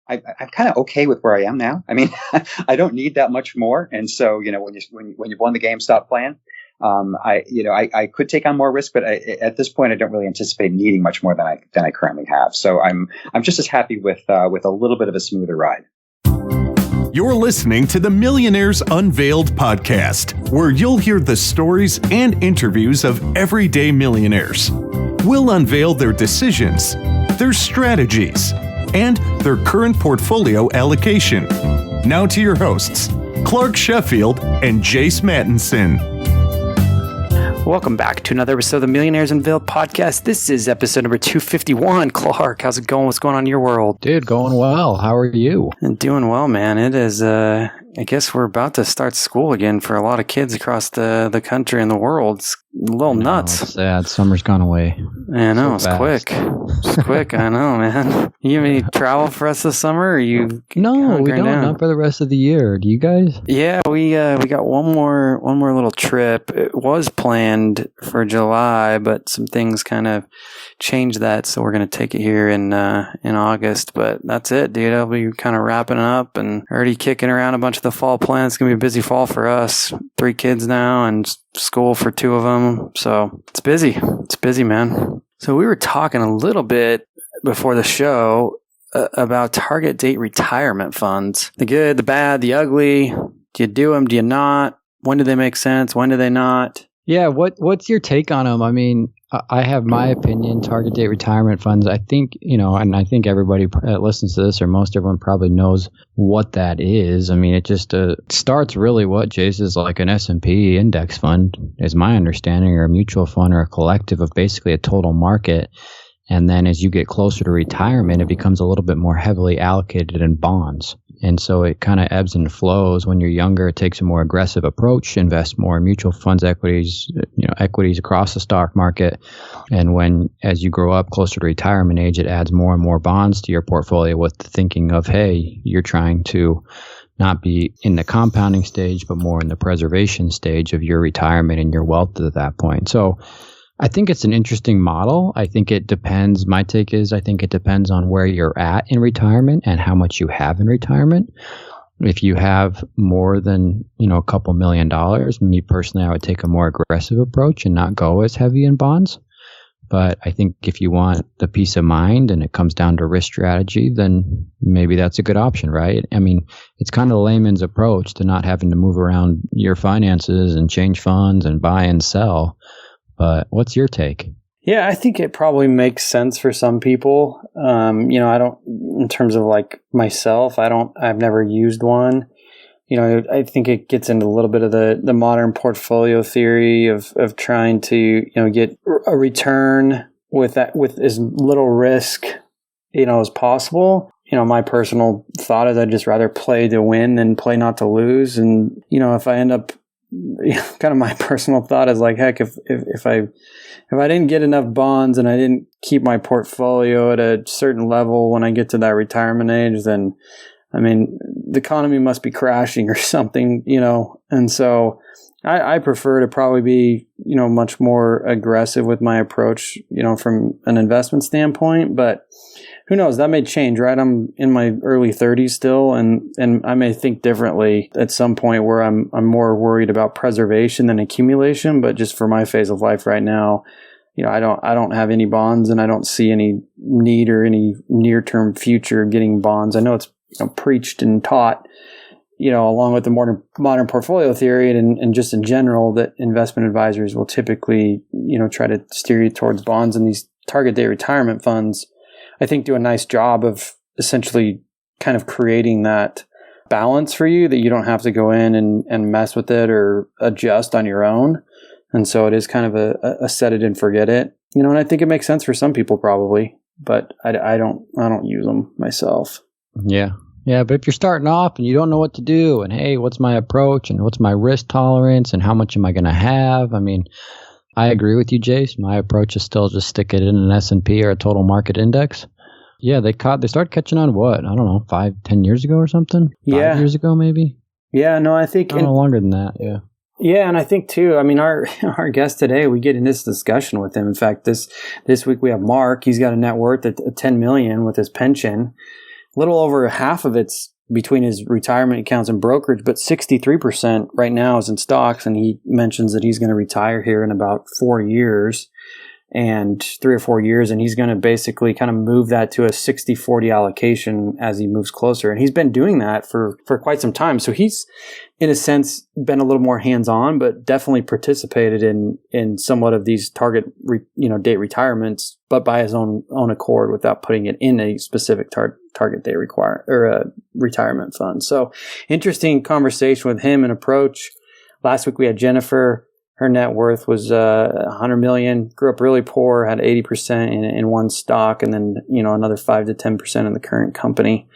I'm kind of okay with where I am now. I mean, I don't need that much more. And so, when you've won the game, stop playing. I could take on more risk, but at this point, I don't really anticipate needing much more than I currently have. So I'm just as happy with a little bit of a smoother ride. You're listening to the Millionaires Unveiled podcast, where you'll hear the stories and interviews of everyday millionaires. We'll unveil their decisions, their strategies, and their current portfolio allocation. Now to your hosts, Clark Sheffield and Jace Mattinson. Welcome back to another episode of the Millionaires Unveiled podcast. This is episode number 251. Clark, how's it going? What's going on in your world? Dude, going well. How are you? Doing well, man. It is, I guess we're about to start school again for a lot of kids across the country and the world. It's a little nuts. It's sad. Summer's gone away. I know, so it's quick. It's quick, I know, man. You have any travel for us this summer? Or you No, we don't. Not for the rest of the year. Do you guys? Yeah, we got one more little trip. It was planned for July, but some things kind of changed that, so we're going to take it here in August. But that's it, dude. I'll be kind of wrapping up and already kicking around a bunch of the fall plans. It's going to be a busy fall for us. 3 kids now and school for 2 of them. So it's busy. It's busy, man. So we were talking a little bit before the show about target date retirement funds. The good, the bad, the ugly. Do you do them? Do you not? When do they make sense? When do they not? Yeah, what's your take on them? I mean, I have my opinion. Target date retirement funds, I think, and I think everybody that listens to this, or most everyone probably knows what that is. I mean, it just starts really what, Jace, is like an S&P index fund, is my understanding, or a mutual fund, or a collective of basically a total market. And then as you get closer to retirement, it becomes a little bit more heavily allocated in bonds. And so it kind of ebbs and flows. When you're younger, it takes a more aggressive approach, invest more in mutual funds, equities, equities across the stock market. And as you grow up closer to retirement age, it adds more and more bonds to your portfolio with the thinking of, hey, you're trying to not be in the compounding stage, but more in the preservation stage of your retirement and your wealth at that point. So I think it's an interesting model. I think it depends. My take is I think it depends on where you're at in retirement and how much you have in retirement. If you have more than, a couple $1 million, me personally, I would take a more aggressive approach and not go as heavy in bonds. But I think if you want the peace of mind and it comes down to risk strategy, then maybe that's a good option, right? I mean, it's kind of a layman's approach to not having to move around your finances and change funds and buy and sell. But what's your take? Yeah, I think it probably makes sense for some people. I don't, in terms of like myself, I've never used one. I think it gets into a little bit of the modern portfolio theory of trying to, get a return with as little risk, as possible. My personal thought is I'd just rather play to win than play not to lose. And, if I end up, kind of my personal thought is like, heck, if I didn't get enough bonds and I didn't keep my portfolio at a certain level when I get to that retirement age, then I mean, the economy must be crashing or something, and so I prefer to probably be, much more aggressive with my approach, from an investment standpoint, but who knows? That may change, right? I'm in my early 30s still, and I may think differently at some point where I'm more worried about preservation than accumulation. But just for my phase of life right now, I don't have any bonds, and I don't see any need or any near-term future of getting bonds. I know it's preached and taught, along with the modern portfolio theory and just in general, that investment advisors will typically try to steer you towards bonds, and these target date retirement funds, I think, do a nice job of essentially kind of creating that balance for you that you don't have to go in and mess with it or adjust on your own. And so it is kind of a set it and forget it, and I think it makes sense for some people probably, but I don't use them myself. Yeah. Yeah. But if you're starting off and you don't know what to do and, hey, what's my approach and what's my risk tolerance and how much am I going to have? I mean, I agree with you, Jace. My approach is still just stick it in an S&P or a total market index. Yeah, they started catching on what? I don't know, 5-10 years ago or something? 5 years ago, maybe? Yeah, no, I think... No longer than that, yeah. Yeah, and I think, too, I mean, our guest today, we get in this discussion with him. In fact, this week we have Mark. He's got a net worth at $10 million with his pension. little over half of it's between his retirement accounts and brokerage, but 63% right now is in stocks. And he mentions that he's going to retire here in about 4 years and 3 or 4 years. And he's going to basically kind of move that to a 60-40 allocation as he moves closer. And he's been doing that for quite some time. So he's, in a sense, been a little more hands-on, but definitely participated in somewhat of these target date retirements, but by his own accord without putting it in a specific target date retirement fund. So interesting conversation with him and approach. Last week we had Jennifer. Her net worth was $100 million. Grew up really poor, had 80% in one stock, and then another 5 to 10% in the current company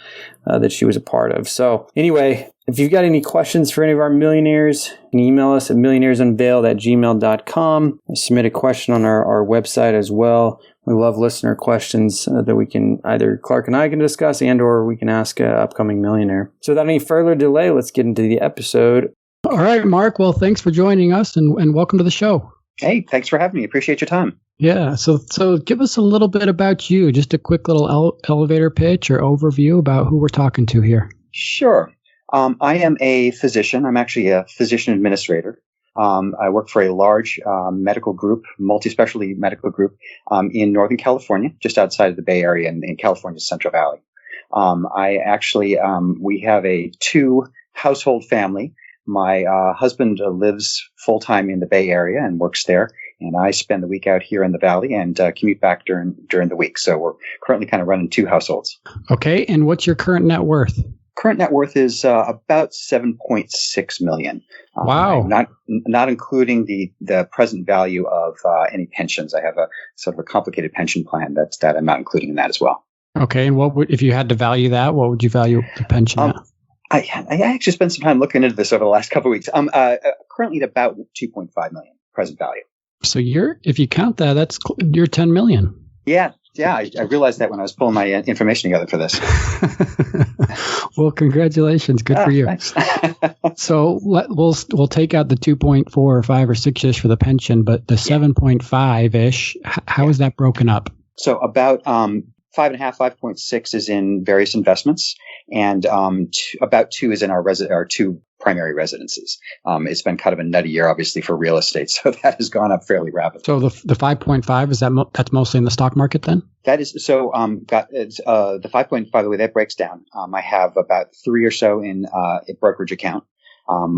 that she was a part of. So anyway, if you've got any questions for any of our millionaires, you can email us at millionairesunveiled@gmail.com. Submit a question on our website as well. We love listener questions that we can either Clark and I can discuss or we can ask an upcoming millionaire. So without any further delay, let's get into the episode. All right, Mark. Well, thanks for joining us and welcome to the show. Hey, thanks for having me. Appreciate your time. Yeah. So give us a little bit about you, just a quick little elevator pitch or overview about who we're talking to here. Sure. I am a physician. I'm actually a physician administrator. I work for a large medical group, multi-specialty medical group in Northern California, just outside of the Bay Area in California's Central Valley. We have a 2-household family. My husband lives full-time in the Bay Area and works there, and I spend the week out here in the Valley and commute back during the week. So we're currently kind of running 2 households. Okay, and what's your current net worth? Current net worth is about $7.6 million. Wow! Not including the present value of any pensions. I have a sort of a complicated pension plan that I'm not including in that as well. Okay, and if you had to value that, what would you value the pension at? I actually spent some time looking into this over the last couple of weeks. Currently at about $2.5 million present value. So if you count that, you're $10 million. Yeah. I realized that when I was pulling my information together for this. Well, congratulations. Good for you. Thanks. So we'll take out the 2.4 or 5 or 6-ish for the pension, but the 7.5-ish, how is that broken up? So about 5.5, 5.6 is in various investments, and about 2 is in our 2 primary residences. It's been kind of a nutty year, obviously, for real estate, so that has gone up fairly rapidly. So the 5.5 that's mostly in the stock market then? That is so. The 5.5, the way that breaks down, I have about 3 or so in a brokerage account,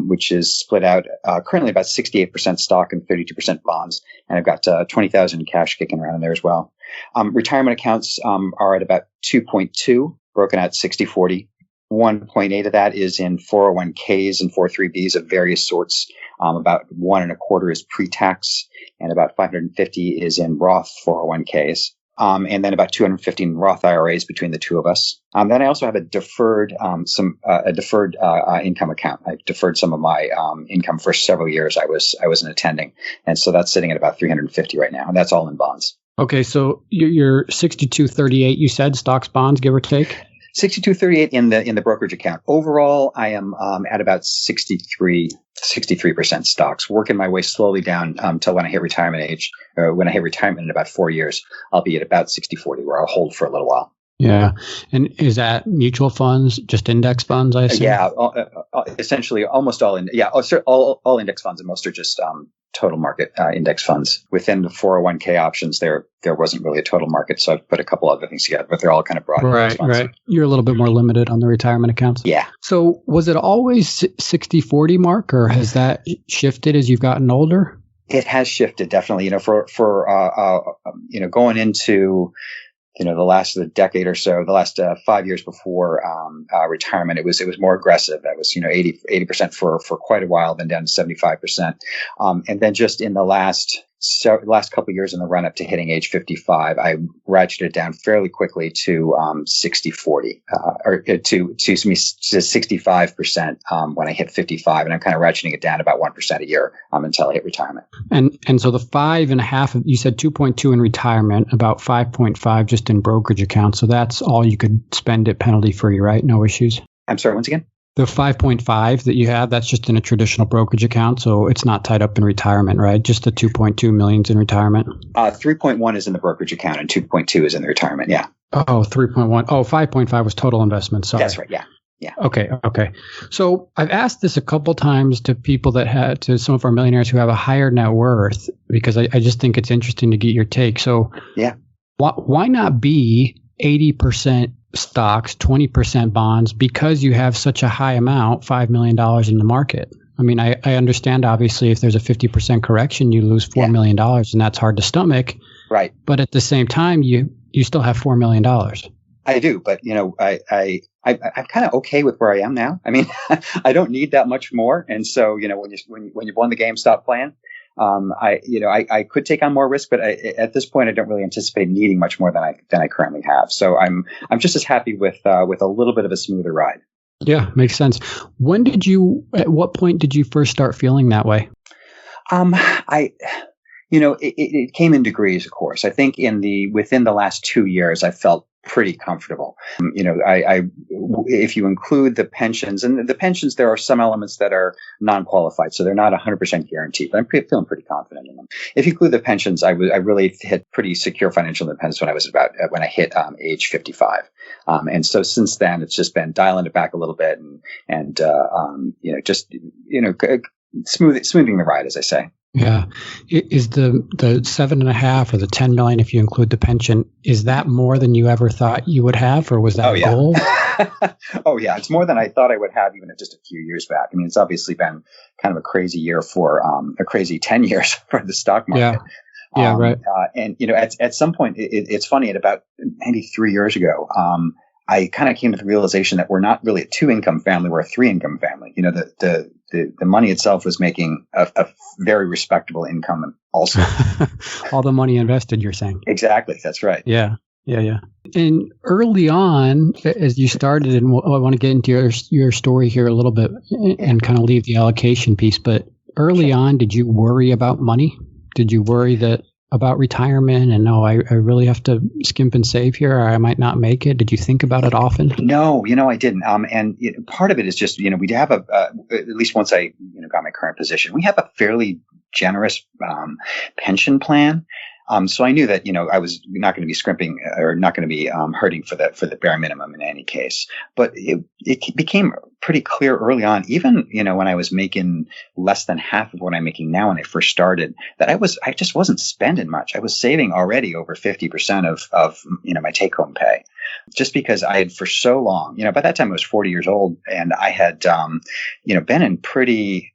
which is split out currently about 68% stock and 32% bonds, and I've got 20,000 in cash kicking around in there as well. Retirement accounts are at about 2.2, broken out 60-40. 1.8 of that is in 401ks and 403bs of various sorts. About 1.25 is pre-tax, and about 550 is in Roth 401ks. And then about 250 in Roth IRAs between the two of us. Then I also have a deferred income account. I deferred some of my income for several years. I wasn't attending, and so that's sitting at about 350 right now, and that's all in bonds. Okay, so you're 62-38. You said stocks, bonds, give or take. 62-38 in the brokerage account. Overall, I am at about 63% stocks, working my way slowly down till when I hit retirement age, or when I hit retirement in about 4 years, I'll be at about 60-40, where I'll hold for a little while. Yeah. And is that mutual funds, just index funds, I assume? Yeah, essentially almost all all index funds, and most are just total market index funds. Within the 401k options, there wasn't really a total market, so I've put a couple other things together, but they're all kind of broad. Right. You're a little bit more limited on the retirement accounts. Yeah. So was it always 60-40, Mark, or has that shifted as you've gotten older? It has shifted, definitely. For going into the last decade or so, the last 5 years before retirement, it was more aggressive. I was 80% for quite a while, then down to 75%, and then just in the last couple of years in the run up to hitting age 55, I ratcheted it down fairly quickly to 60-40, or to 65% when I hit 55, and I'm kind of ratcheting it down about 1% a year until I hit retirement. And so the 5.5, you said 2.2 in retirement, about 5.5 just in brokerage accounts. So that's all you could spend it penalty free, right? No issues. I'm sorry, once again? The 5.5 that you have, that's just in a traditional brokerage account, so it's not tied up in retirement, right? Just the 2.2 million's in retirement. 3.1 is in the brokerage account, and 2.2 is in the retirement. Yeah. Oh, 3.1. Oh, 5.5 was total investment. Sorry. That's right. Yeah. Yeah. Okay. So I've asked this a couple times to people to some of our millionaires who have a higher net worth, because I just think it's interesting to get your take. So Yeah. why not be 80% stocks, 20% bonds, because you have such a high amount, $5 million in the market? I mean, I understand, obviously, if there's a 50% correction, you lose $4 million, and that's hard to stomach. Right. But at the same time, you still have $4 million. I do, but I'm kind of okay with where I am now. I mean, I don't need that much more, and so when you've won the game, stop playing. I could take on more risk, but at this point, I don't really anticipate needing much more than I currently have. So I'm just as happy with a little bit of a smoother ride. Yeah, makes sense. At what point did you first start feeling that way? It came in degrees, of course. I think within the last 2 years, I felt pretty comfortable. If you include the pensions, and the pensions, there are some elements that are non-qualified, so they're not 100% guaranteed, but I'm feeling pretty confident in them. If you include the pensions, I really hit pretty secure financial independence when I hit age 55. And so since then, it's just been dialing it back a little bit and smoothing the ride, as I say. Yeah. Is the 7.5 or the 10 million, if you include the pension, is that more than you ever thought you would have, or was that a goal? Oh yeah, it's more than I thought I would have even just a few years back. I mean, it's obviously been kind of a crazy year a crazy 10 years for the stock market. Yeah, right. And at some point, it's funny. At about maybe 3 years ago, I kind of came to the realization that we're not really a 2-income family; we're a 3-income family. The money itself was making a very respectable income, also. All the money invested, you're saying? Exactly. That's right. Yeah. And early on, as you started, and I want to get into your story here a little bit and kind of leave the allocation piece, but early on, did you worry about money? Did you worry about retirement and I really have to skimp and save here, or I might not make it? Did you think about it often? No, I didn't. And part of it is just, we have at least once I, got my current position, we have a fairly generous pension plan. So I knew that, I was not going to be scrimping or not going to be hurting for the bare minimum in any case. But it became pretty clear early on, even, when I was making less than half of what I'm making now when I first started, that I just wasn't spending much. I was saving already over 50% of my take home pay, just because I had for so long, by that time I was 40 years old, and I had, been in pretty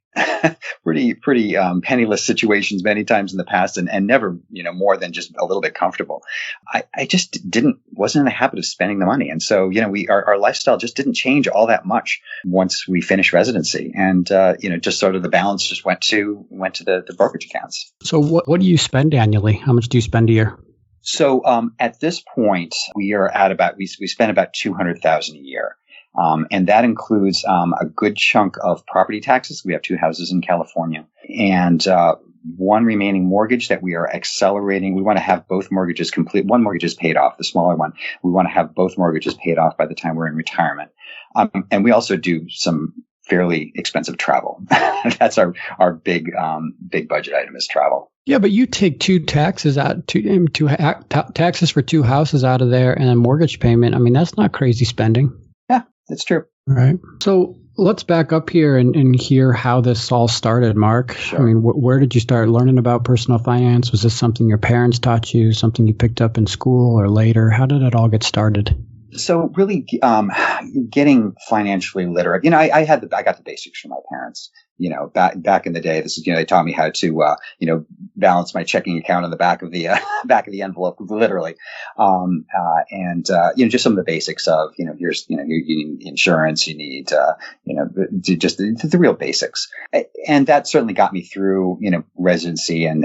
penniless situations many times in the past, and never, more than just a little bit comfortable. I just wasn't in the habit of spending the money. And so, our lifestyle just didn't change all that much once we finished residency. And, just sort of the balance just went to the brokerage accounts. So what do you spend annually? How much do you spend a year? So, at this point, we are at we spend about $200,000 a year. And that includes a good chunk of property taxes. We have 2 houses in California, and one remaining mortgage that we are accelerating. We want to have both mortgages complete. One mortgage is paid off, the smaller one. We want to have both mortgages paid off by the time we're in retirement. And we also do some fairly expensive travel. That's our big budget item is travel. Yeah, but you take taxes taxes for 2 houses out of there, and a mortgage payment. I mean, that's not crazy spending. That's true. Right. So let's back up here and hear how this all started, Mark. Sure. I mean, where did you start learning about personal finance? Was this something your parents taught you, something you picked up in school or later? How did it all get started? So really, getting financially literate. I got the basics from my parents. Back in the day, they taught me how to balance my checking account on the back of the envelope, literally, and just some of the basics of here's you need insurance, you need just the real basics, and that certainly got me through residency and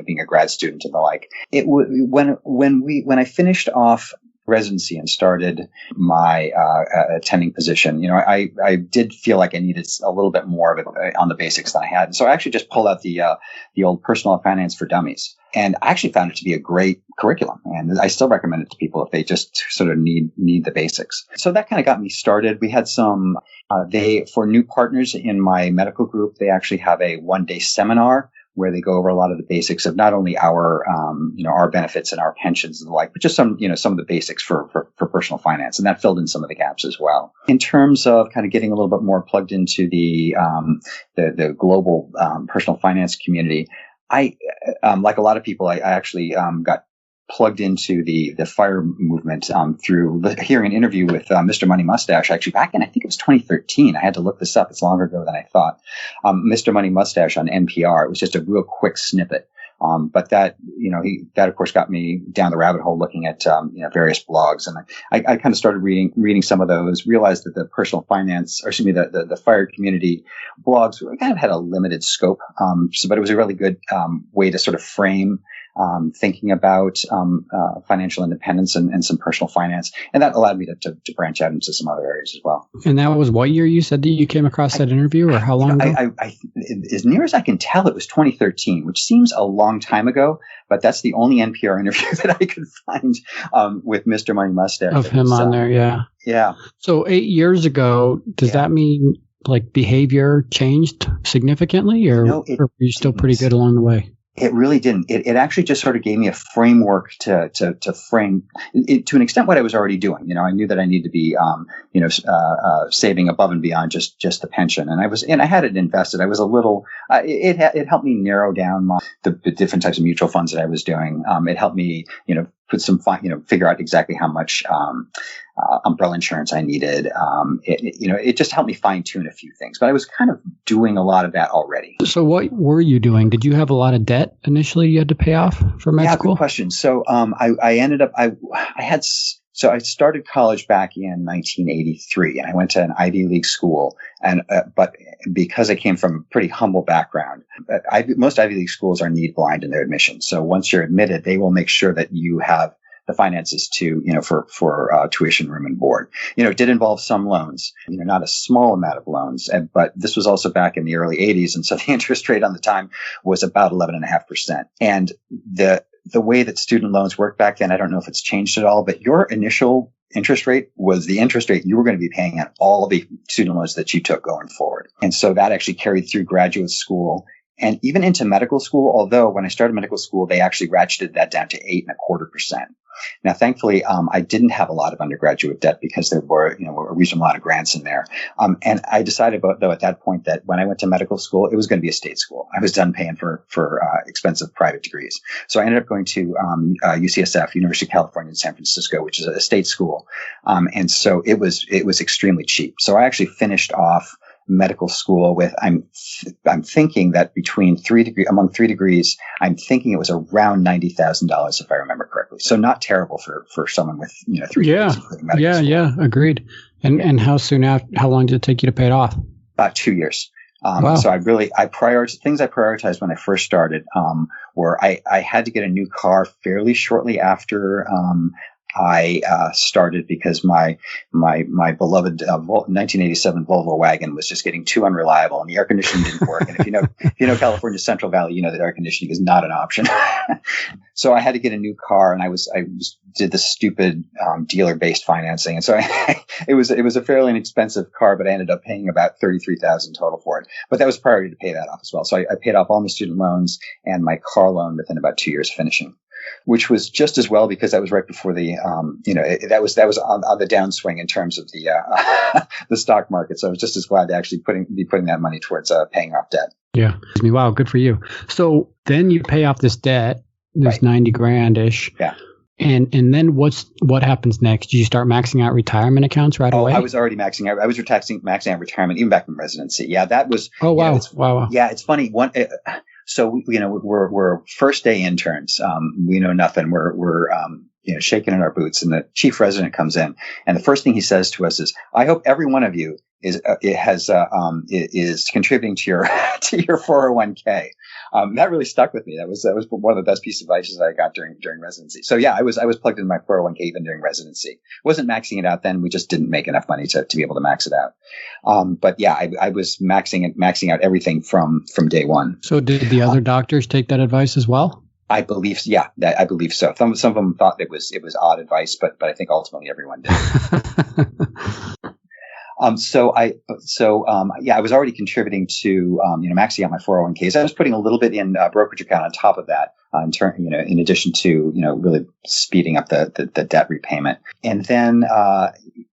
being a grad student and the like. When I finished off residency and started my attending position, I did feel like I needed a little bit more of it on the basics than I had. And so I actually just pulled out the old Personal Finance for Dummies. And I actually found it to be a great curriculum. And I still recommend it to people if they just sort of need the basics. So that kind of got me started. We had some, for new partners in my medical group, they actually have a 1-day seminar where they go over a lot of the basics of not only our, our benefits and our pensions and the like, but just some of the basics for personal finance. And that filled in some of the gaps as well. In terms of kind of getting a little bit more plugged into the global personal finance community, I like a lot of people, I actually got plugged into the FIRE movement through hearing an interview with Mr. Money Mustache, actually back in, I think it was 2013. I had to look this up. It's longer ago than I thought. Mr. Money Mustache on NPR. It was just a real quick snippet. But that, that of course got me down the rabbit hole looking at, various blogs. And I kind of started reading some of those, realized that the personal finance, or excuse me, the FIRE community blogs kind of had a limited scope. But it was a really good way to sort of frame thinking about financial independence and some personal finance. And that allowed me to branch out into some other areas as well. And that was what year you said that you came across that interview, or how long ago? As near as I can tell, it was 2013, which seems a long time ago, but that's the only NPR interview that I could find with Mr. Money Mustache. Of him on there, yeah. Yeah. So 8 years ago, does that mean like behavior changed significantly, or were you still pretty good along the way? It really didn't. It actually just sort of gave me a framework to frame it, to an extent what I was already doing. I knew that I needed to be, saving above and beyond just the pension. And I had it invested. I was a little, it helped me narrow down the different types of mutual funds that I was doing. It helped me, put some, figure out exactly how much, umbrella insurance I needed. It just helped me fine tune a few things, but I was kind of doing a lot of that already. So what were you doing? Did you have a lot of debt initially you had to pay off for med school? Good question. So, I ended up, so I started college back in 1983 and I went to an Ivy League school, but because I came from a pretty humble background, most Ivy League schools are need blind in their admissions. So once you're admitted, they will make sure that you have the finances to, for tuition, room, and board. It did involve some loans, not a small amount of loans, but this was also back in the early 80s. And so the interest rate on the time was about 11.5%. And the way that student loans worked back then, I don't know if it's changed at all, but your initial interest rate was the interest rate you were going to be paying on all the student loans that you took going forward. And so that actually carried through graduate school and even into medical school, although when I started medical school, they actually ratcheted that down to 8.25%. Now, thankfully, I didn't have a lot of undergraduate debt because there were, a reasonable amount of grants in there. And I decided, though, at that point that when I went to medical school, it was going to be a state school. I was done paying for expensive private degrees. So I ended up going to UCSF, University of California in San Francisco, which is a state school. And so it was extremely cheap. So I actually finished off medical school with, I'm thinking that among three degrees, I'm thinking it was around $90,000 if I remember correctly. So not terrible for someone with, 3 degrees, including medical school. Yeah, agreed. And how long did it take you to pay it off? About 2 years. Wow. So I prioritized when I first started, were I had to get a new car fairly shortly after, I started because my beloved 1987 Volvo wagon was just getting too unreliable and the air conditioning didn't work. And if you know California Central Valley, you know that air conditioning is not an option. So I had to get a new car, and I did the stupid dealer-based financing, and so it was a fairly inexpensive car, but I ended up paying about $33,000 total for it. But that was priority to pay that off as well. So I paid off all my student loans and my car loan within about 2 years of finishing, which was just as well because that was right before the, that was on the downswing in terms of the the stock market. So I was just as glad to actually be putting that money towards paying off debt. Yeah. Wow. Good for you. So then you pay off this debt, this 90 grand-ish. Yeah. And then what happens next? Do you start maxing out retirement accounts right away? I was already maxing out. I was maxing out retirement even back in residency. Yeah, that was. Oh wow! Wow. Yeah, it's funny. So we're first day interns. We know nothing. We're shaking in our boots, and the chief resident comes in, and the first thing he says to us is, "I hope every one of you is contributing to your to your 401k." That really stuck with me. That was one of the best pieces of advice that I got during residency. So yeah, I was plugged in my 401k even during residency. Wasn't maxing it out then. We just didn't make enough money to be able to max it out. But yeah, I was maxing out everything from day one. So did the other doctors take that advice as well? I believe, yeah, I believe so. Some of them thought it was odd advice, but I think ultimately everyone did. Yeah, I was already contributing to, maxing out my 401ks. I was putting a little bit in a brokerage account on top of that, in addition to, really speeding up the debt repayment. And then,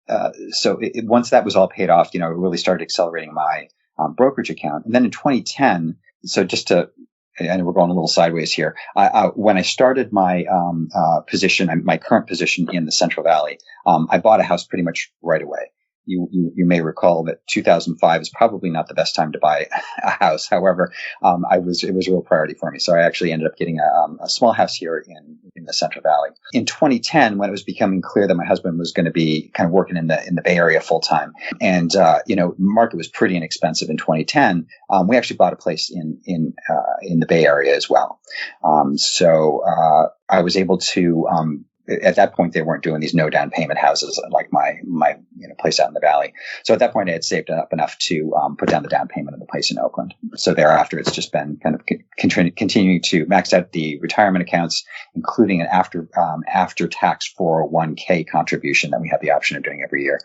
once that was all paid off, it really started accelerating my brokerage account. And then in 2010, and we're going a little sideways here. When I started my my current position in the Central Valley, I bought a house pretty much right away. You may recall that 2005 is probably not the best time to buy a house. However, it was a real priority for me. So I actually ended up getting a small house here in the Central Valley. In 2010, when it was becoming clear that my husband was going to be kind of working in the Bay Area full time, and market was pretty inexpensive in 2010, we actually bought a place in the Bay Area as well. I was able to. At that point, they weren't doing these no down payment houses like my place out in the valley. So at that point, I had saved up enough to put down the down payment of the place in Oakland. So thereafter, it's just been kind of continuing to max out the retirement accounts, including an after tax 401k contribution that we have the option of doing every year,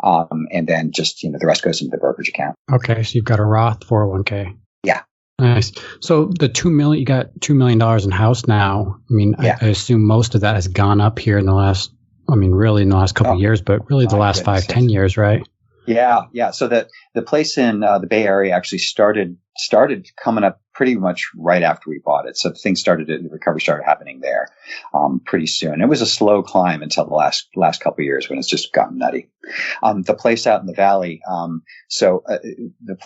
and then just the rest goes into the brokerage account. Okay, so you've got a Roth 401k. Yeah. Nice. So the you got $2 million in house now. I mean, yeah. I assume most of that has gone up here in the last couple of years, but really the last 5-10 years, right? Yeah. So the place in the Bay Area actually started coming up pretty much right after we bought it. So the recovery started happening there pretty soon. It was a slow climb until the last couple of years when it's just gotten nutty. The place out in the valley. The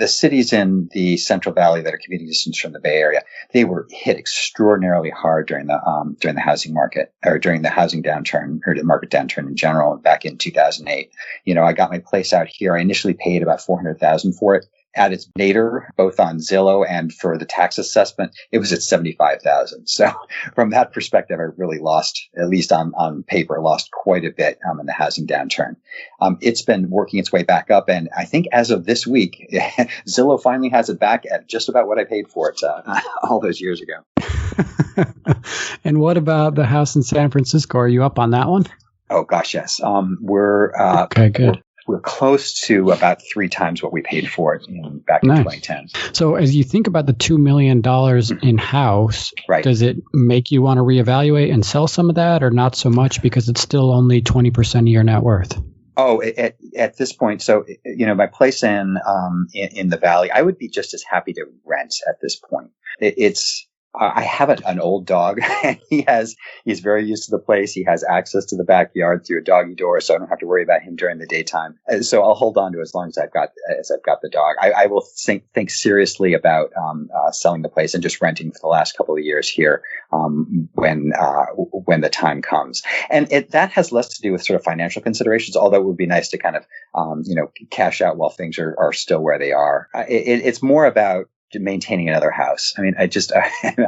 cities in the Central Valley that are commuting distance from the Bay Area, they were hit extraordinarily hard during the housing market, or during the housing downturn, or the market downturn in general back in 2008. I got my place out here. I initially paid about $400,000 for it. At its nadir, both on Zillow and for the tax assessment, it was at $75,000. So from that perspective, I really lost, at least on paper, quite a bit in the housing downturn. It's been working its way back up, and I think as of this week, Zillow finally has it back at just about what I paid for it all those years ago. And what about the house in San Francisco? Are you up on that one? Oh gosh, yes. We're okay. Good. We're close to about 3 times what we paid for it back in 2010. So as you think about the $2 million in house, right, does it make you want to reevaluate and sell some of that, or not so much because it's still only 20% of your net worth? Oh, at this point, so my place in the valley, I would be just as happy to rent at this point. I have an old dog, and he's very used to the place. He has access to the backyard through a doggy door, so I don't have to worry about him during the daytime. So I'll hold on to it as long as I've got the dog. I will think seriously about selling the place and just renting for the last couple of years here when the time comes. And that has less to do with sort of financial considerations, although it would be nice to kind of cash out while things are still where they are. It's more about maintaining another house. I mean,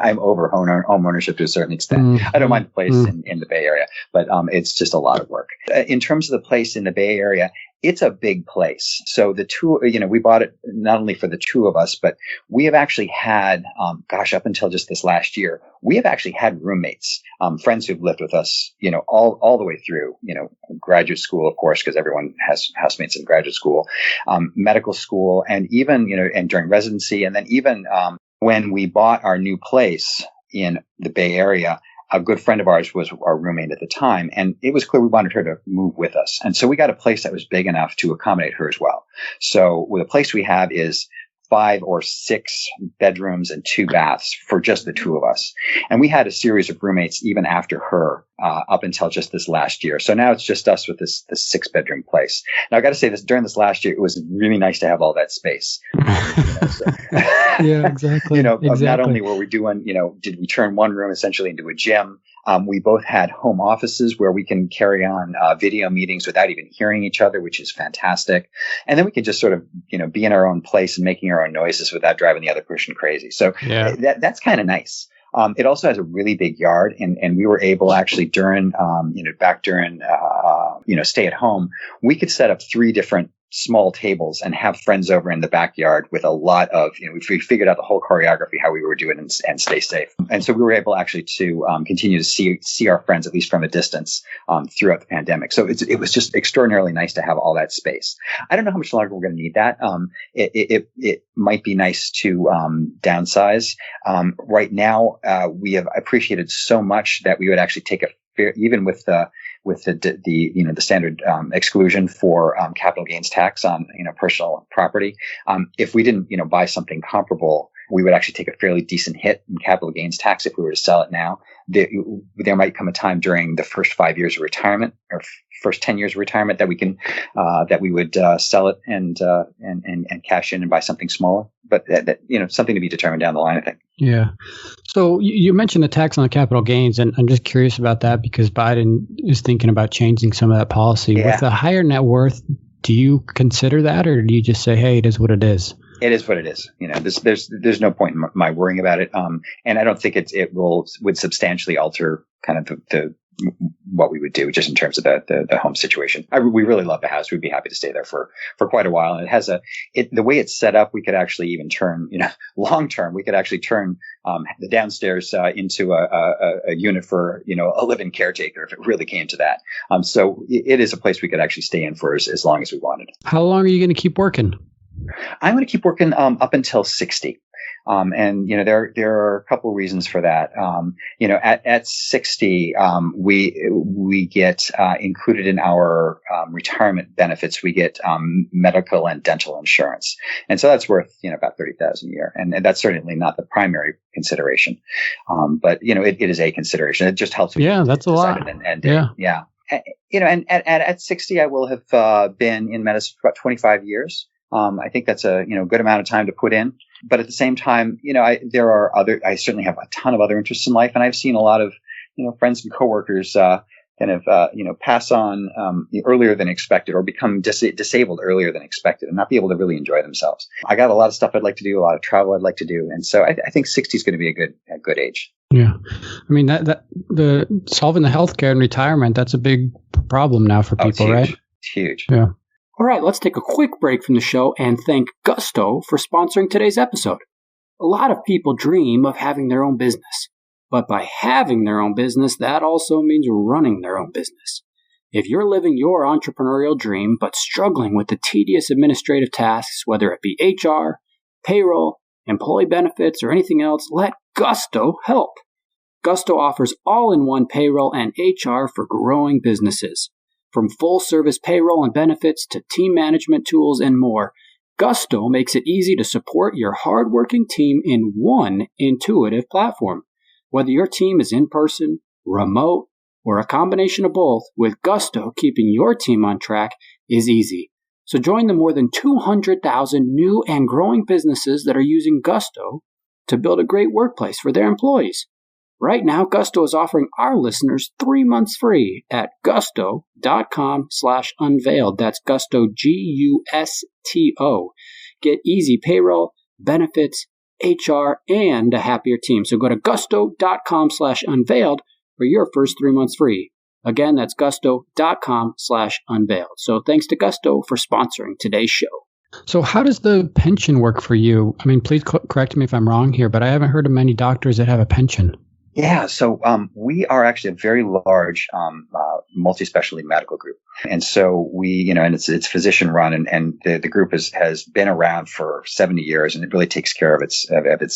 I'm over home ownership to a certain extent. I don't mind the place in the Bay Area, but it's just a lot of work. In terms of the place in the Bay Area, it's a big place. So we bought it not only for the two of us, but we have actually had, up until just this last year, we have actually had roommates, friends who've lived with us, all the way through, graduate school, of course, because everyone has housemates in graduate school, medical school, and even, and during residency. And then even when we bought our new place in the Bay Area, a good friend of ours was our roommate at the time, and it was clear we wanted her to move with us. And so we got a place that was big enough to accommodate her as well. So the place we have is 5 or 6 bedrooms and 2 baths for just the two of us. And we had a series of roommates even after her up until just this last year. So now it's just us with this 6-bedroom place. Now, I got to say this, during this last year, it was really nice to have all that space. Yeah, exactly. Not only were we doing, did we turn one room essentially into a gym? We both had home offices where we can carry on video meetings without even hearing each other, which is fantastic. And then we can just sort of, be in our own place and making our own noises without driving the other person crazy. So that's kind of nice. It also has a really big yard, and we were able actually during stay at home, we could set up 3 different small tables and have friends over in the backyard with a lot of, we figured out the whole choreography, how we were doing and stay safe. And so we were able actually to continue to see our friends, at least from a distance, throughout the pandemic. So it was just extraordinarily nice to have all that space. I don't know how much longer we're going to need that. It might be nice to downsize. Right now, we have appreciated so much that we would actually take even with the standard exclusion for capital gains tax on personal property. If we didn't buy something comparable, we would actually take a fairly decent hit in capital gains tax if we were to sell it now. There might come a time during the first 5 years of retirement or first 10 years of retirement that we would sell it and cash in and buy something smaller. But something to be determined down the line, I think. Yeah. So you mentioned the tax on the capital gains, and I'm just curious about that because Biden is thinking about changing some of that policy. Yeah. With a higher net worth, do you consider that, or do you just say, hey, it is what it is? It is what it is. There's no point in my worrying about it. And I don't think it would substantially alter kind of the what we would do just in terms of the home situation. We really love the house. We'd be happy to stay there for quite a while. And it has the way it's set up, we could actually even turn, long term, we could actually turn the downstairs into a unit for, a living caretaker if it really came to that. So it is a place we could actually stay in for as long as we wanted. How long are you going to keep working? I'm going to keep working up until 60. And there are a couple of reasons for that. At 60, we get included in our retirement benefits. We get medical and dental insurance, and so that's worth about $30,000 a year. And that's certainly not the primary consideration, but it is a consideration. It just helps. Yeah, that's a lot. Yeah. And at 60, I will have been in medicine for about 25 years. I think that's a good amount of time to put in. But at the same time, I certainly have a ton of other interests in life, and I've seen a lot of friends and coworkers pass on earlier than expected, or become disabled earlier than expected, and not be able to really enjoy themselves. I got a lot of stuff I'd like to do, a lot of travel I'd like to do, and so I think 60 is going to be a good age. Yeah, I mean that the solving the healthcare and retirement, that's a big problem now for people, it's right? It's huge. Yeah. All right, let's take a quick break from the show and thank Gusto for sponsoring today's episode. A lot of people dream of having their own business, but by having their own business, that also means running their own business. If you're living your entrepreneurial dream but struggling with the tedious administrative tasks, whether it be HR, payroll, employee benefits, or anything else, let Gusto help. Gusto offers all-in-one payroll and HR for growing businesses. From full-service payroll and benefits to team management tools and more, Gusto makes it easy to support your hardworking team in one intuitive platform. Whether your team is in person, remote, or a combination of both, with Gusto, keeping your team on track is easy. So join the more than 200,000 new and growing businesses that are using Gusto to build a great workplace for their employees. Right now, Gusto is offering our listeners 3 months free at gusto.com/unveiled. That's Gusto, Gusto. Get easy payroll, benefits, HR, and a happier team. So go to gusto.com/unveiled for your first 3 months free. Again, that's gusto.com/unveiled. So thanks to Gusto for sponsoring today's show. So how does the pension work for you? I mean, please correct me if I'm wrong here, but I haven't heard of many doctors that have a pension. Yeah, so we are actually a very large multi-specialty medical group. And so we, and it's physician run, and the group has been around for 70 years, and it really takes care of its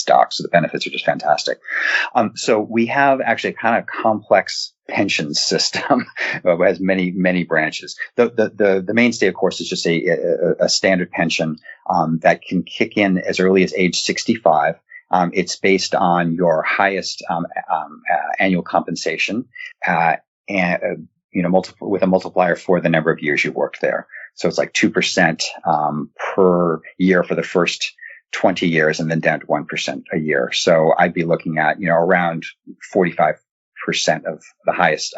docs. So the benefits are just fantastic. So we have actually a kind of complex pension system. It has many branches. The mainstay, of course, is just a standard pension that can kick in as early as age 65. It's based on your highest annual compensation, and with a multiplier for the number of years you worked there. So it's like 2% per year for the first 20 years, and then down to 1% a year. So I'd be looking at around 45% of the highest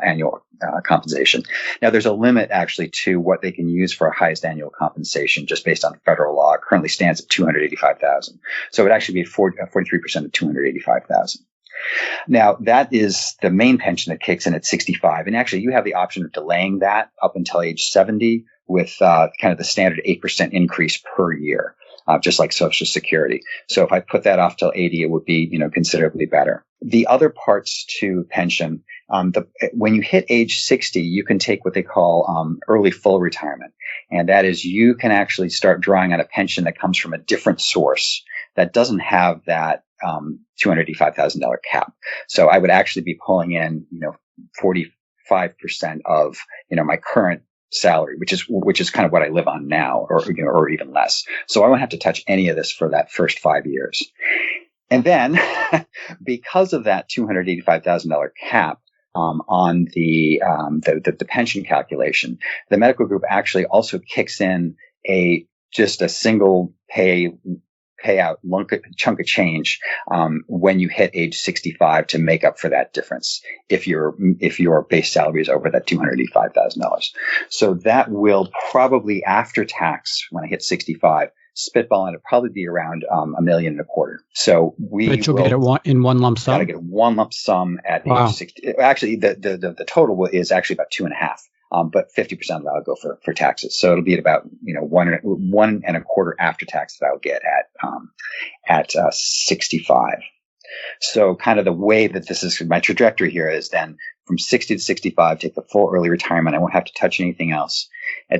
annual compensation. Now, there's a limit actually to what they can use for a highest annual compensation, just based on federal law. It currently stands at $285,000. So it would actually be 43% of $285,000. Now, that is the main pension that kicks in at 65. And actually, you have the option of delaying that up until age 70 with kind of the standard 8% increase per year, just like Social Security. So if I put that off till 80, it would be, considerably better. The other parts to pension, when you hit age 60, you can take what they call early full retirement. And that is you can actually start drawing on a pension that comes from a different source that doesn't have that $285,000 cap. So I would actually be pulling in, 45% of, my current salary, which is kind of what I live on now, or even less. So I won't have to touch any of this for that first 5 years. And then because of that $285,000 cap, on the pension calculation, the medical group actually also kicks in just a single payout chunk of change when you hit age 65 to make up for that difference if your base salary is over that $285,000. So that will probably, after tax, when I hit 65, spitball, and it'll probably be around $1.25 million. So but you'll get it in one lump sum. Got to get one lump sum at age 60. Actually, the total is actually about 2.5. But 50% of that will go for taxes. So it'll be at about, 1.25 after tax that I'll get at 65. So kind of the way that this is, my trajectory here is then from 60 to 65, take the full early retirement. I won't have to touch anything else.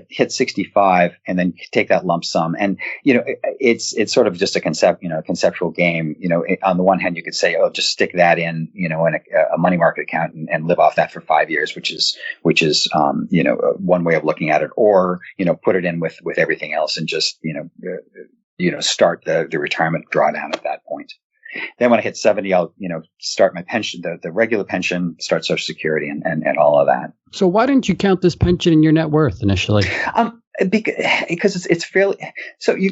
Hit 65 and then take that lump sum. And, it's sort of just a conceptual game. On the one hand, you could say, oh, just stick that in, in a money market account and live off that for 5 years, which is one way of looking at it, or, put it in with everything else and just, start the retirement drawdown at that point. Then when I hit 70, I'll, start my pension, the regular pension, start Social Security and all of that. So why didn't you count this pension in your net worth initially? Because it's fairly, so you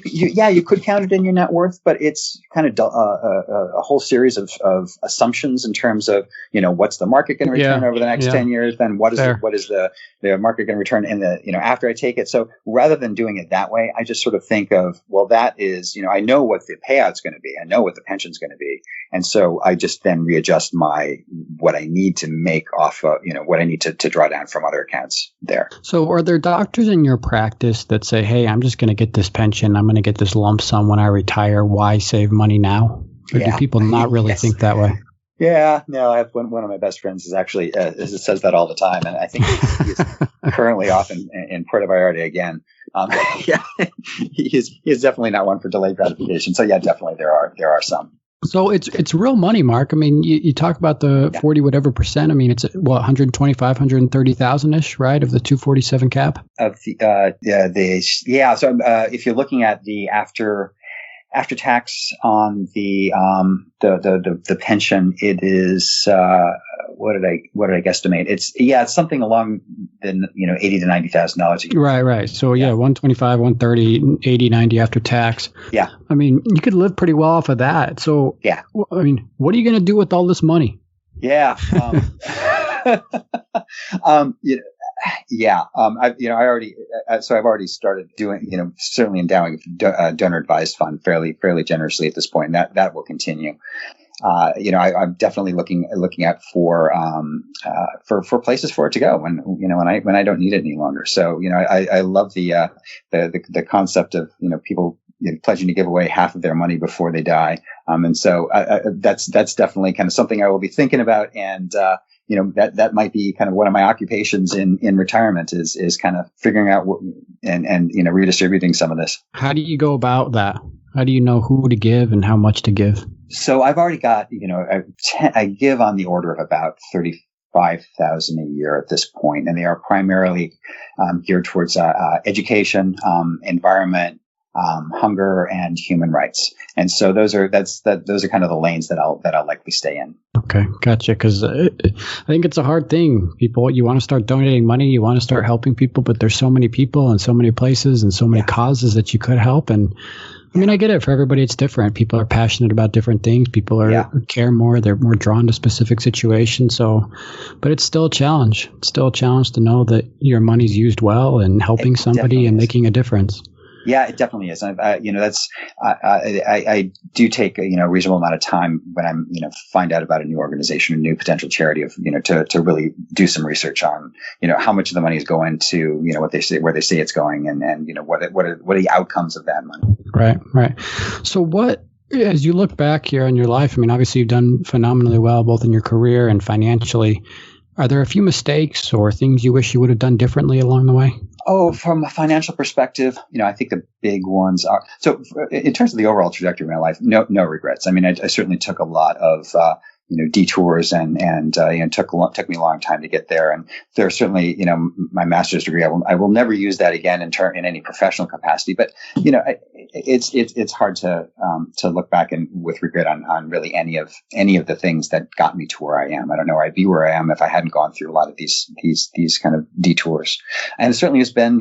could count it in your net worth, but it's kind of a whole series of assumptions in terms of, what's the market going to return over the next 10 years? Then what is the market going to return in after I take it? So rather than doing it that way, I just sort of think of, well, that is, I know what the payout's going to be. I know what the pension's going to be. And so I just then readjust what I need to make off, what I need to draw down from other accounts there. So are there doctors in your practice that say, hey, I'm just going to get this pension, I'm going to get this lump sum when I retire, why save money now? Or do people not really think that way? Yeah, no, I have one of my best friends is actually, says that all the time. And I think he's currently off in Puerto Vallarta again. He's definitely not one for delayed gratification. So yeah, definitely there are some. So it's real money, Mark. I mean, you talk about the 40 whatever percent. I mean, it's 125, 130,000 ish, right? Of the 247 cap. So if you're looking at the after tax on the pension, it is what did I guesstimate? It's something along the $80,000 to $90,000 a year. Right. So 125, 130, 80, 90 after tax. Yeah. I mean, you could live pretty well off of that. So yeah. I mean, what are you going to do with all this money? Yeah. I've already started doing, certainly endowing a donor advised fund fairly generously at this point. And that will continue. I'm definitely looking out for places for it to go when I don't need it any longer. So, I love the concept of, people pledging to give away half of their money before they die. And so that's definitely kind of something I will be thinking about. And, that might be kind of one of my occupations in retirement is kind of figuring out and redistributing some of this. How do you go about that? How do you know who to give and how much to give? So I've already got, I give on the order of about $35,000 a year at this point, and they are primarily geared towards education, environment, hunger, and human rights. And so those are kind of the lanes that I'll likely stay in. Okay, gotcha. Because I think it's a hard thing. People, you want to start donating money, you want to start helping people, but there's so many people and so many places and so many causes that you could help. And I mean, I get it. For everybody, it's different. People are passionate about different things. People care more. They're more drawn to specific situations. So, but it's still a challenge. It's still a challenge to know that your money's used well and helping somebody and making a difference. Yeah, it definitely is. I do take a reasonable amount of time when I'm find out about a new organization, a new potential charity to really do some research on how much of the money is going to what they say, where they say it's going, and what are the outcomes of that money. Right. So as you look back here on your life, I mean, obviously you've done phenomenally well both in your career and financially. Are there a few mistakes or things you wish you would have done differently along the way? Oh, from a financial perspective, I think the big ones are, so in terms of the overall trajectory of my life, no regrets. I mean, I certainly took a lot of, detours and took me a long time to get there. And there's certainly, my master's degree, I will never use that again in any professional capacity. But, it's hard to look back and with regret on really any of the things that got me to where I am. I don't know where I'd be where I am if I hadn't gone through a lot of these kind of detours. And it certainly has been,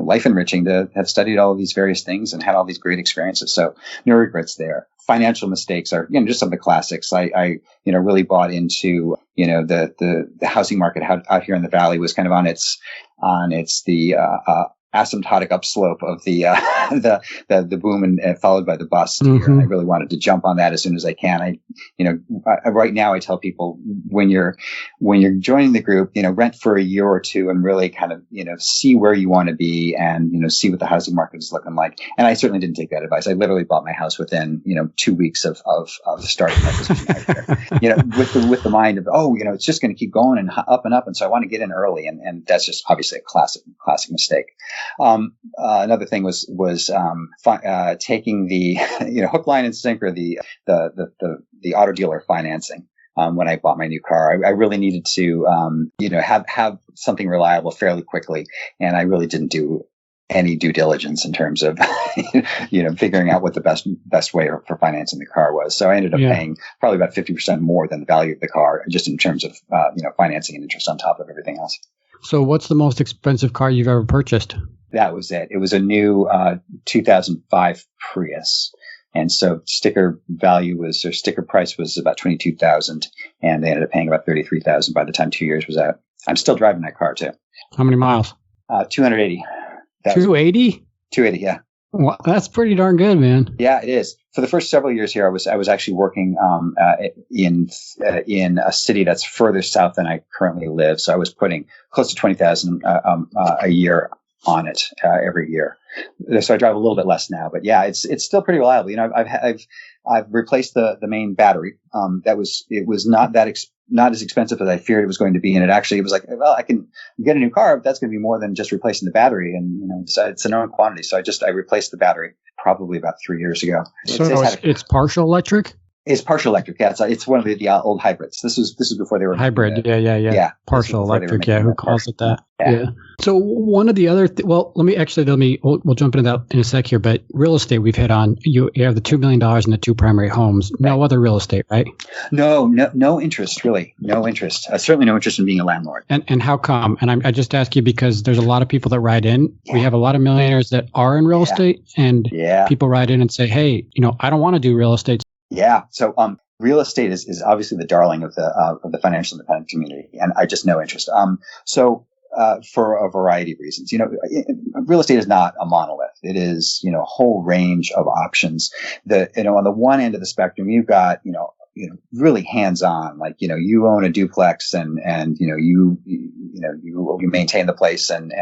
life enriching to have studied all of these various things and had all these great experiences. So no regrets there. Financial mistakes are, just some of the classics. I really bought into, the housing market out here in the Valley was kind of on its asymptotic upslope of the boom and followed by the bust. Mm-hmm. And I really wanted to jump on that as soon as I can. Right now I tell people when you're joining the group, rent for a year or two and really kind of, see where you want to be and, see what the housing market is looking like. And I certainly didn't take that advice. I literally bought my house within, 2 weeks of starting my position out here, with the mind of, it's just going to keep going and up and up. And so I want to get in early. And that's just obviously a classic mistake. Another thing was taking the hook, line, and sinker the auto dealer financing. When I bought my new car, I really needed to have something reliable fairly quickly, and I really didn't do any due diligence in terms of figuring out what the best way for financing the car was. So I ended up paying probably about 50% more than the value of the car, just in terms of financing and interest on top of everything else. So what's the most expensive car you've ever purchased? That was it. It was a new 2005 Prius. And so sticker price was about $22,000, and they ended up paying about $33,000 by the time 2 years was out. I'm still driving that car too. How many miles? 280. 280? 280, yeah. Well, that's pretty darn good, man. Yeah, it is. For the first several years here, I was actually working in a city that's further south than I currently live. So I was putting close to $20,000 a year on it every year. So I drive a little bit less now, but yeah, it's still pretty reliable. I've replaced the main battery. It was not as expensive as I feared it was going to be, and it was like, well, I can get a new car, but that's going to be more than just replacing the battery, and so it's a known quantity. So I replaced the battery probably about 3 years ago. It's partial electric. It's partial electric. Yeah, it's one of the old hybrids. This was before they were hybrid. Yeah. Partial electric. Yeah, who calls it that? Yeah. So one of the other, we'll jump into that in a sec here. But real estate we've hit on. You have the $2 million and the two primary homes. Right. No other real estate, right? No interest really. No interest. Certainly no interest in being a landlord. And how come? And I just ask you because there's a lot of people that write in. Yeah. We have a lot of millionaires that are in real estate, and people write in and say, hey, I don't want to do real estate. Yeah. So, real estate is obviously the darling of the financial independent community, and I just no interest. For a variety of reasons, real estate is not a monolith. It is, a whole range of options that, on the one end of the spectrum, you've got, really hands-on, like, you own a duplex and you maintain the place and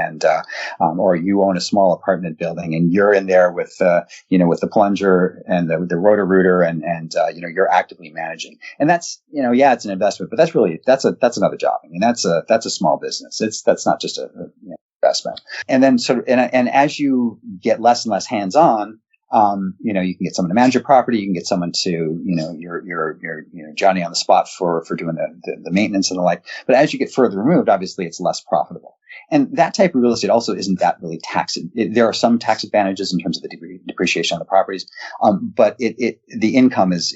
or you own a small apartment building and you're in there with the plunger and the rotor-rooter and you're actively managing. And that's, it's an investment, but that's another job. I mean, that's a small business. That's not just a investment. And then and as you get less and less hands-on, you can get someone to manage your property. You can get someone to, you're Johnny on the spot for doing the maintenance and the like. But as you get further removed, obviously it's less profitable. And that type of real estate also isn't that really taxed. There are some tax advantages in terms of the depreciation on the properties. But the income is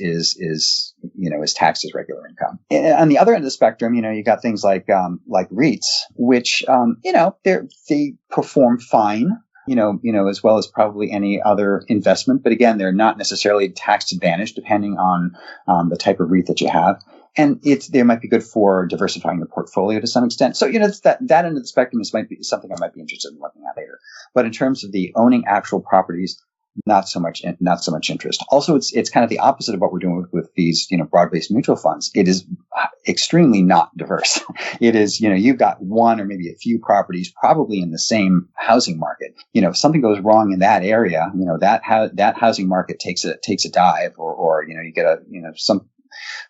taxed as regular income. And on the other end of the spectrum, you got things like REITs, which, they perform fine. As well as probably any other investment. But again, they're not necessarily tax advantaged depending on the type of REIT that you have. And they might be good for diversifying your portfolio to some extent. So, it's that end of the spectrum might be something I might be interested in looking at later. But in terms of the owning actual properties, not so much interest. Also, it's kind of the opposite of what we're doing with these, broad-based mutual funds. It is extremely not diverse. It is, you've got one or maybe a few properties probably in the same housing market. If something goes wrong in that area, that housing market takes a dive, or you get some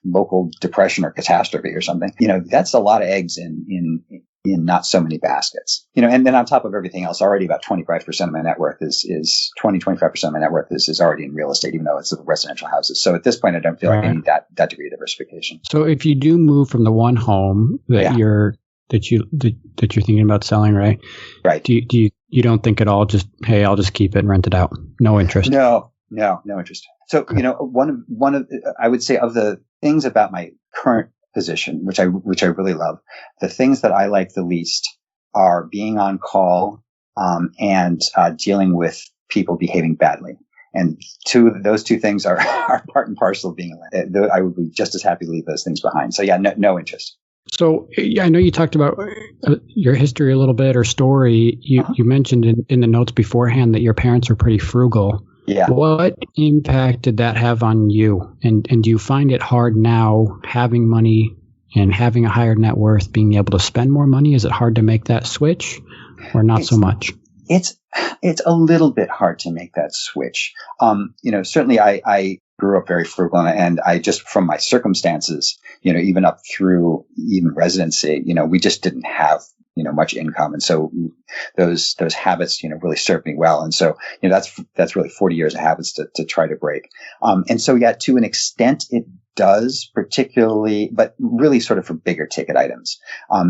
local depression or catastrophe or something. That's a lot of eggs in not so many baskets. And then on top of everything else, already about 25% of my net worth is 25% of my net worth is already in real estate, even though it's residential houses. So at this point, I don't feel like I need that degree of diversification. So if you do move from the one home that you're thinking about selling, right? Right. Do you don't think at all just, hey, I'll just keep it and rent it out? No interest. No interest. So, one of I would say of the things about my current position, which I really love, the things that I like the least are being on call, and dealing with people behaving badly. And those two things are part and parcel of being I would be just as happy to leave those things behind. So no interest. So I know you talked about your history a little bit, or story. You mentioned in the notes beforehand that your parents were pretty frugal. Yeah. What impact did that have on you? And do you find it hard now, having money and having a higher net worth, being able to spend more money? Is it hard to make that switch, or not so much? It's a little bit hard to make that switch. Certainly I grew up very frugal, and I just, from my circumstances, even up through even residency, we just didn't have much income. And so those habits, really served me well. And so, that's really 40 years of habits to try to break. And so, to an extent it does, particularly, but really sort of for bigger ticket items.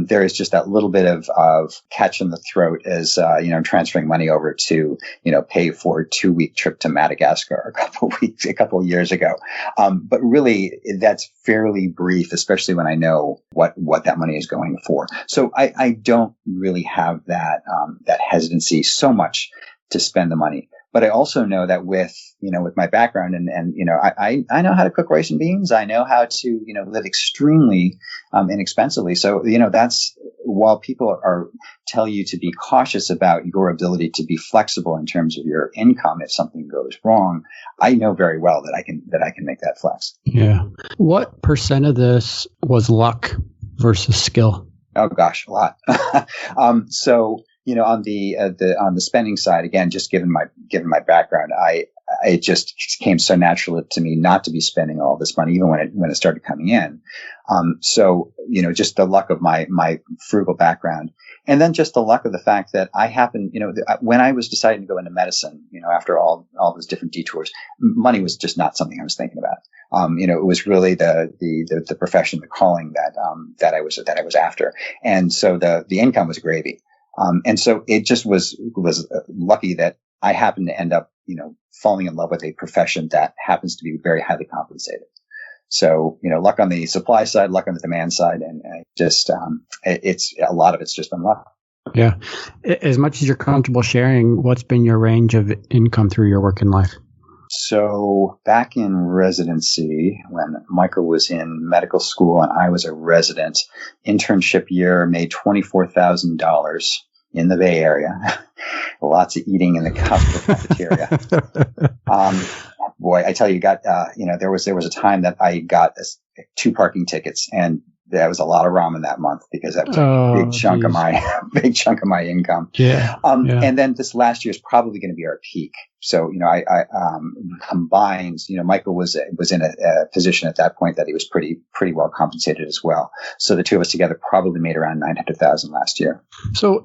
There is just that little bit of catch in the throat as, I'm transferring money over to, pay for a 2-week trip to Madagascar a couple of years ago. But really that's fairly brief, especially when I know what that money is going for. So I don't really have that hesitancy so much to spend the money. But I also know that with my background and I know how to cook rice and beans. I know how to, live extremely inexpensively. So, that's, while people tell you to be cautious about your ability to be flexible in terms of your income if something goes wrong, I know very well that I can make that flex. Yeah. What percent of this was luck versus skill? Oh gosh, a lot. So, on the spending side, again, just given my background, it just came so natural to me not to be spending all this money, even when it started coming in. So, just the luck of my frugal background, and then just the luck of the fact that I happened, when I was deciding to go into medicine, after all those different detours, money was just not something I was thinking about. It was really the profession, the calling that I was after, and so the income was gravy. And so it just was lucky that I happened to end up, falling in love with a profession that happens to be very highly compensated. So, luck on the supply side, luck on the demand side, and just, it's a lot of it's just been luck. Yeah. As much as you're comfortable sharing, what's been your range of income through your working life? So back in residency, when Michael was in medical school and I was a resident, internship year made $24,000 in the Bay Area. Lots of eating in the cafeteria. Boy, I tell you, there was a time that I got 2 parking tickets, and that was a lot of ramen that month because that was a big chunk of my income. Yeah. And then this last year is probably going to be our peak. So, I combined, Michael was in a position at that point that he was pretty well compensated as well. So the two of us together probably made around $900,000 last year. So,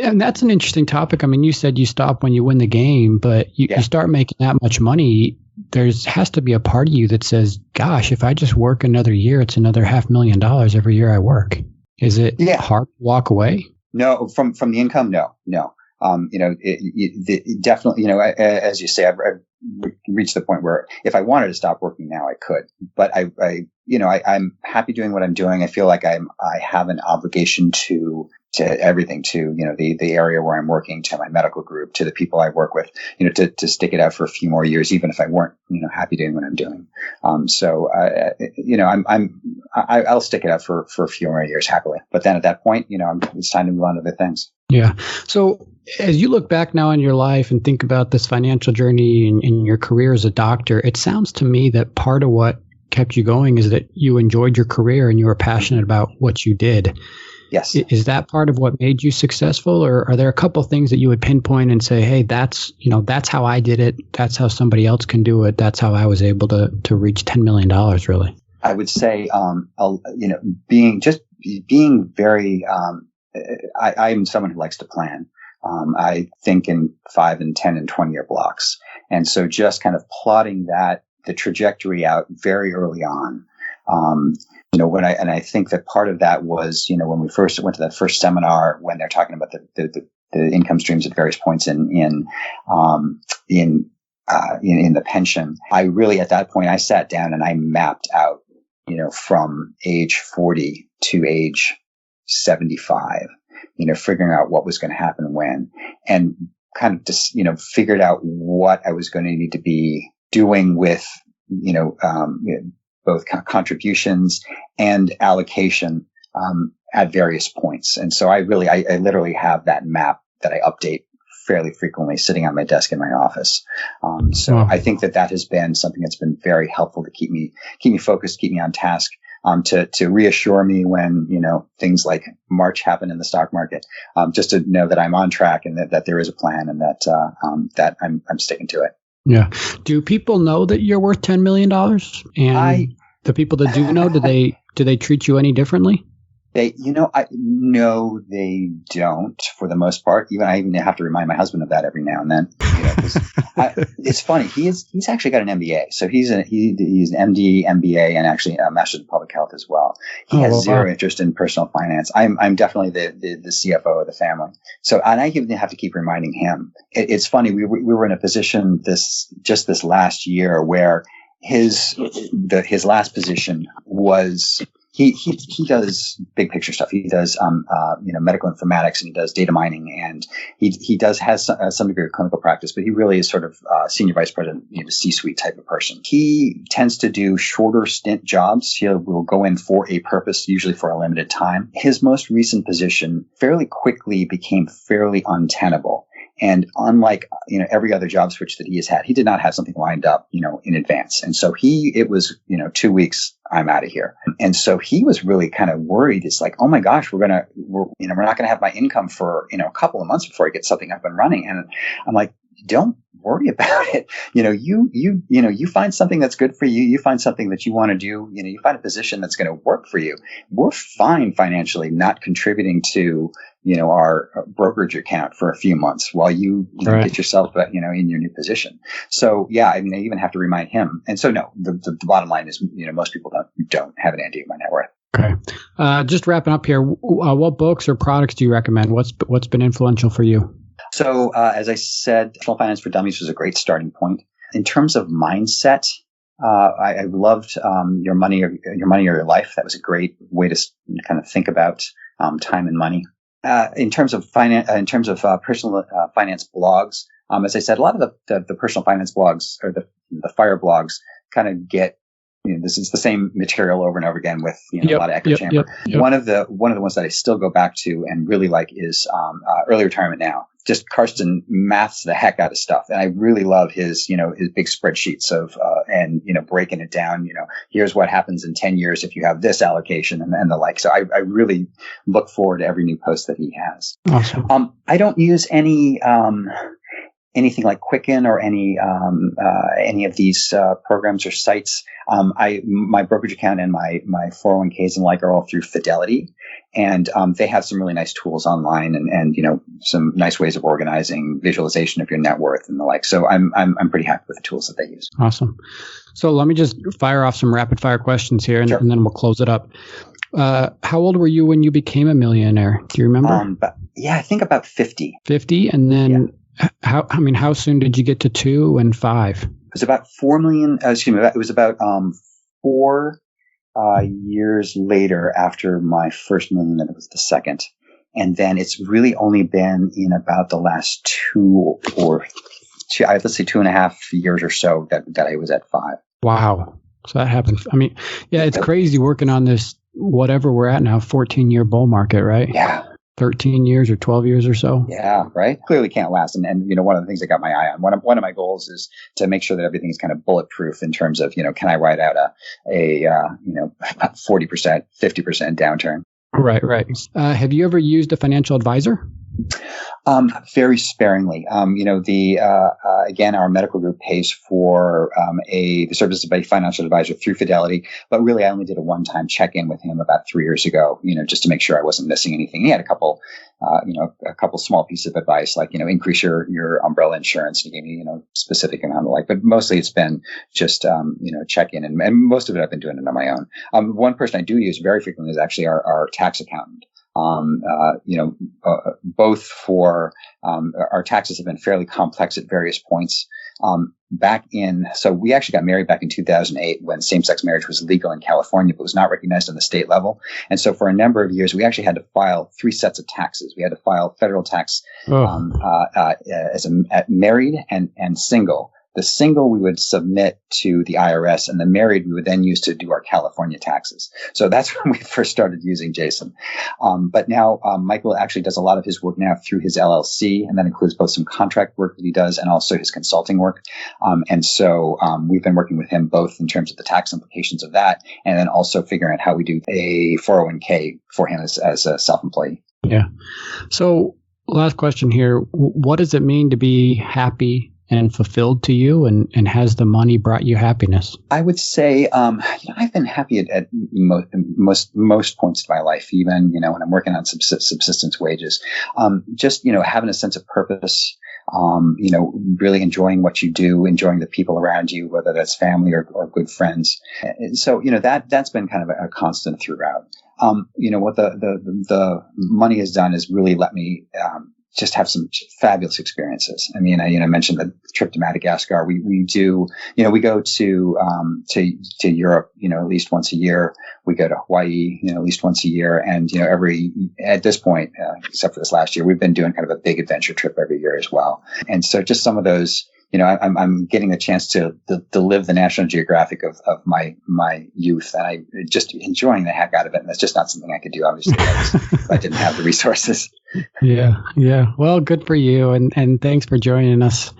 and that's an interesting topic. I mean, you said you stop when you win the game, but you start making that much money. Has to be a part of you that says, gosh, if I just work another year, it's another $500,000 every year I work. Is it hard to walk away? No, from the income? No. Definitely, as you say, I've reached the point where if I wanted to stop working now, I could. But I'm happy doing what I'm doing. I feel like I have an obligation to everything, to the area where I'm working, to my medical group, to the people I work with, to stick it out for a few more years, even if I weren't happy doing what I'm doing. I'll stick it out for a few more years happily. But then at that point, it's time to move on to other things. Yeah. So as you look back now in your life and think about this financial journey and your career as a doctor, it sounds to me that part of what kept you going is that you enjoyed your career and you were passionate about what you did. Yes. Is that part of what made you successful, or are there a couple of things that you would pinpoint and say, hey, that's how I did it. That's how somebody else can do it. That's how I was able to reach $10 million, really. I would say, being very, I'm someone who likes to plan. I think in 5 and 10 and 20 year blocks. And so just kind of plotting the trajectory out very early on. I think that part of that was, when we first went to that first seminar, when they're talking about the income streams at various points in the pension, I really, at that point, I sat down and I mapped out, from age 40 to age 75, figuring out what was going to happen when, and kind of just, figured out what I was going to need to be doing with, both contributions and allocation at various points. And so I literally have that map that I update fairly frequently sitting on my desk in my office. I think that has been something that's been very helpful to keep me focused, keep me on task, to reassure me when, things like March happen in the stock market, just to know that I'm on track and that there is a plan and that I'm sticking to it. Yeah. Do people know that you're worth $10 million? And the people that do know, do they treat you any differently? No, they don't for the most part. I even have to remind my husband of that every now and then. It's funny. He's actually got an MBA. So he's an MD, MBA, and actually a Master's in Public Health as well. He has zero interest in personal finance. I'm definitely the CFO of the family. So, and I even have to keep reminding him. It's funny. We were in a position this last year where his last position was. He does big picture stuff. He does medical informatics, and he does data mining, and he has some degree of clinical practice, but he really is sort of senior vice president, C-suite type of person. He tends to do shorter stint jobs. Will go in for a purpose, usually for a limited time. His most recent position fairly quickly became fairly untenable. And unlike, every other job switch that he has had, he did not have something lined up, in advance. And so it was, 2 weeks, I'm out of here. And so he was really kind of worried. It's like, oh my gosh, we're not going to have my income for, a couple of months before I get something up and running. And I'm like, don't worry about it. You find something that's good for you. You find something that you want to do. You find a position that's going to work for you. We're fine financially not contributing to, our brokerage account for a few months while you get yourself, in your new position. So yeah, I even have to remind him. And so no, the bottom line is, most people don't have an idea of my net worth. Okay. Just wrapping up here. What books or products do you recommend? What's been influential for you? So, as I said, Personal Finance for Dummies was a great starting point. In terms of mindset, I loved Your Money or Your Life. That was a great way to kind of think about time and money. In terms of personal finance blogs, as I said, a lot of the personal finance blogs or the FIRE blogs kind of get. This is the same material over and over again with a lot of echo chamber. Yep. One of the ones that I still go back to and really like is Early Retirement Now. Just Karsten maths the heck out of stuff, and I really love his big spreadsheets of breaking it down. Here's what happens in 10 years if you have this allocation and the like. So I really look forward to every new post that he has. Awesome. I don't use anything like Quicken or any of these programs or sites. My brokerage account and my 401ks and like are all through Fidelity, and they have some really nice tools online and some nice ways of organizing visualization of your net worth and the like. So I'm pretty happy with the tools that they use. Awesome. So let me just fire off some rapid fire questions here, and then we'll close it up. How old were you when you became a millionaire? Do you remember? I think about 50. 50, and then how soon did you get to 2 and 5? It was about 4 million. It was about 4 years later after my first million that it was the second. And then it's really only been in about the last 2.5 years or so that I was at 5. Wow. So that happened. I mean, yeah, it's crazy working on this, whatever we're at now, 14-year bull market, right? Yeah. 13 years or 12 years or so. Yeah, right. Clearly can't last. And one of the things I got my eye on, one of my goals is to make sure that everything is kind of bulletproof in terms of, can I ride out a 40%, 50% downturn? Right. Have you ever used a financial advisor? Very sparingly. Again, our medical group pays for the services of a financial advisor through Fidelity, but really I only did a one-time check-in with him about 3 years ago, just to make sure I wasn't missing anything. He had a couple small pieces of advice, like, increase your umbrella insurance. He gave me, specific amount of but mostly it's been just, check-in, and most of it I've been doing it on my own. One person I do use very frequently is actually our tax accountant. Both for our taxes have been fairly complex at various points. So we actually got married back in 2008 when same-sex marriage was legal in California, but was not recognized on the state level. And so for a number of years, we actually had to file 3 sets of taxes. We had to file federal tax as married and single. The single we would submit to the IRS, and the married we would then use to do our California taxes. So that's when we first started using Jason. But now Michael actually does a lot of his work now through his LLC, and that includes both some contract work that he does and also his consulting work. And so we've been working with him both in terms of the tax implications of that, and then also figuring out how we do a 401k for him as a self-employee. Yeah. So last question here. What does it mean to be happy and fulfilled to you, and has the money brought you happiness? I would say I've been happy at most points of my life, even when I'm working on subsistence wages. Just having a sense of purpose, really enjoying what you do, enjoying the people around you, whether that's family or good friends. So that's been kind of a constant throughout. What the money has done is really let me just have some fabulous experiences. I mean, I mentioned the trip to Madagascar. We do, we go to Europe, at least once a year. We go to Hawaii, at least once a year. And, at this point, except for this last year, we've been doing kind of a big adventure trip every year as well. And so just some of those, I'm getting a chance to live the National Geographic of my youth, and I just enjoying the heck out of it. And that's just not something I could do, obviously, if I didn't have the resources. Yeah. Well, good for you. And thanks for joining us,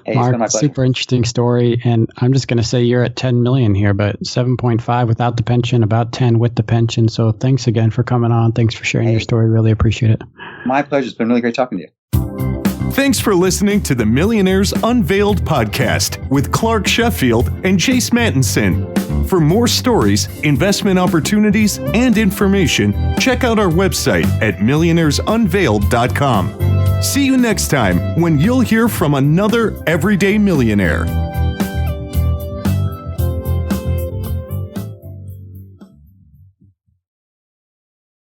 Mark. Super interesting story. And I'm just going to say you're at 10 million here, but 7.5 without the pension, about 10 with the pension. So thanks again for coming on. Thanks for sharing your story. Really appreciate it. My pleasure. It's been really great talking to you. Thanks for listening to the Millionaires Unveiled podcast with Clark Sheffield and Chase Mattinson. For more stories, investment opportunities, and information, check out our website at millionairesunveiled.com. See you next time when you'll hear from another everyday millionaire.